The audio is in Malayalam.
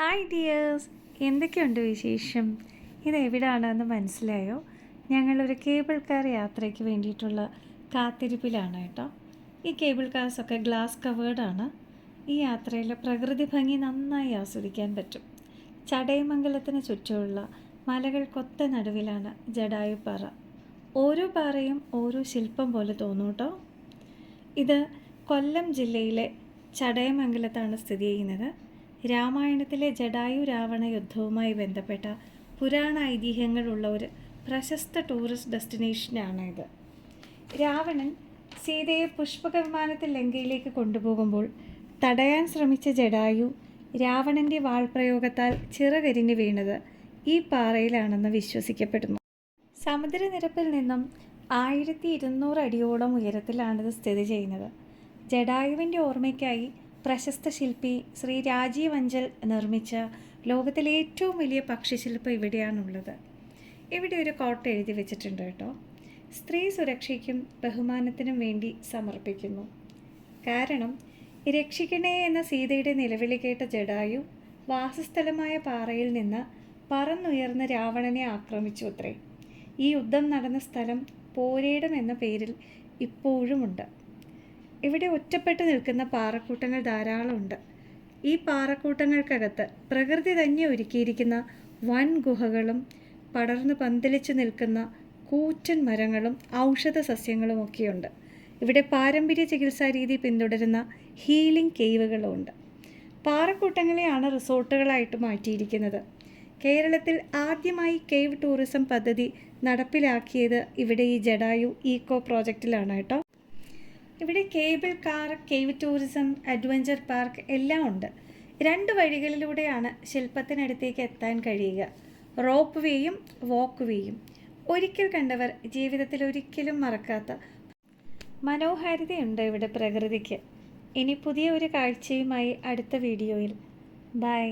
ഹായ് ഡിയേഴ്സ്, എന്തൊക്കെയുണ്ട് വിശേഷം? ഇതെവിടാണെന്ന് മനസ്സിലായോ? ഞങ്ങളൊരു കേബിൾ കാർ യാത്രയ്ക്ക് വേണ്ടിയിട്ടുള്ള കാത്തിരിപ്പിലാണ് കേട്ടോ. ഈ കേബിൾ കാർസൊക്കെ ഗ്ലാസ് കവേർഡാണ്. ഈ യാത്രയിൽ പ്രകൃതി ഭംഗി നന്നായി ആസ്വദിക്കാൻ പറ്റും. ചടയമംഗലത്തിന് ചുറ്റുമുള്ള മലകൾക്കൊത്ത നടുവിലാണ് ജടായുപ്പാറ. ഓരോ പാറയും ഓരോ ശില്പം പോലെ തോന്നും കേട്ടോ. ഇത് കൊല്ലം ജില്ലയിലെ ചടയമംഗലത്താണ് സ്ഥിതി ചെയ്യുന്നത്. രാമായണത്തിലെ ജടായു രാവണ യുദ്ധവുമായി ബന്ധപ്പെട്ട പുരാണ ഐതിഹ്യങ്ങളുള്ള ഒരു പ്രശസ്ത ടൂറിസ്റ്റ് ഡെസ്റ്റിനേഷനാണ് ഇത്. രാവണൻ സീതയെ പുഷ്പക വിമാനത്തിൽ ലങ്കയിലേക്ക് കൊണ്ടുപോകുമ്പോൾ തടയാൻ ശ്രമിച്ച ജടായു രാവണൻ്റെ വാൾപ്രയോഗത്താൽ ചിറകരിഞ്ഞ് വീണത് ഈ പാറയിലാണെന്ന് വിശ്വസിക്കപ്പെടുന്നു. സമുദ്രനിരപ്പിൽ നിന്നും 1200 അടിയോളം ഉയരത്തിലാണിത് സ്ഥിതി ചെയ്യുന്നത്. ജടായുവിൻ്റെ ഓർമ്മയ്ക്കായി പ്രശസ്ത ശില്പി ശ്രീ രാജീവ് അഞ്ചൽ നിർമ്മിച്ച ലോകത്തിലെ ഏറ്റവും വലിയ പക്ഷിശില്പം ഇവിടെയാണുള്ളത്. ഇവിടെ ഒരു കോട്ട എഴുതി വെച്ചിട്ടുണ്ട് കേട്ടോ. സ്ത്രീ സുരക്ഷയ്ക്കും ബഹുമാനത്തിനും വേണ്ടി സമർപ്പിക്കുന്നു. കാരണം രക്ഷിക്കണേ എന്ന സീതയുടെ നിലവിളി കേട്ട ജടായു വാസസ്ഥലമായ പാറയിൽ നിന്ന് പറന്നുയർന്ന് രാവണനെ ആക്രമിച്ചു അത്രേ. ഈ യുദ്ധം നടന്ന സ്ഥലം പോരേടം എന്ന പേരിൽ ഇപ്പോഴുമുണ്ട്. ഇവിടെ ഒറ്റപ്പെട്ട് നിൽക്കുന്ന പാറക്കൂട്ടങ്ങൾ ധാരാളമുണ്ട്. ഈ പാറക്കൂട്ടങ്ങൾക്കകത്ത് പ്രകൃതി തന്നെ ഒരുക്കിയിരിക്കുന്ന വൻ ഗുഹകളും പടർന്ന് പന്തലിച്ച് നിൽക്കുന്ന കൂറ്റൻ മരങ്ങളും ഔഷധ സസ്യങ്ങളുമൊക്കെയുണ്ട്. ഇവിടെ പാരമ്പര്യ ചികിത്സാ രീതി പിന്തുടരുന്ന ഹീലിംഗ് കേവുകളുമുണ്ട്. പാറക്കൂട്ടങ്ങളെയാണ് റിസോർട്ടുകളായിട്ട് മാറ്റിയിരിക്കുന്നത്. കേരളത്തിൽ ആദ്യമായി കേവ് ടൂറിസം പദ്ധതി നടപ്പിലാക്കിയത് ഇവിടെ ഈ ജടായു ഈക്കോ പ്രോജക്റ്റിലാണ് കേട്ടോ. ഇവിടെ cable car, cave tourism, adventure park എല്ലാം ഉണ്ട്. 2 വഴികളിലൂടെയാണ് ശില്പത്തിനടുത്തേക്ക് എത്താൻ കഴിയുക. റോപ്പ് വേയും വാക്ക് വേയും. ഒരിക്കൽ കണ്ടവർ ജീവിതത്തിൽ ഒരിക്കലും മറക്കാത്ത മനോഹാരിതയുണ്ട് ഇവിടെ പ്രകൃതിക്ക്. ഇനി പുതിയ ഒരു കാഴ്ചയുമായി അടുത്ത വീഡിയോയിൽ. ബൈ.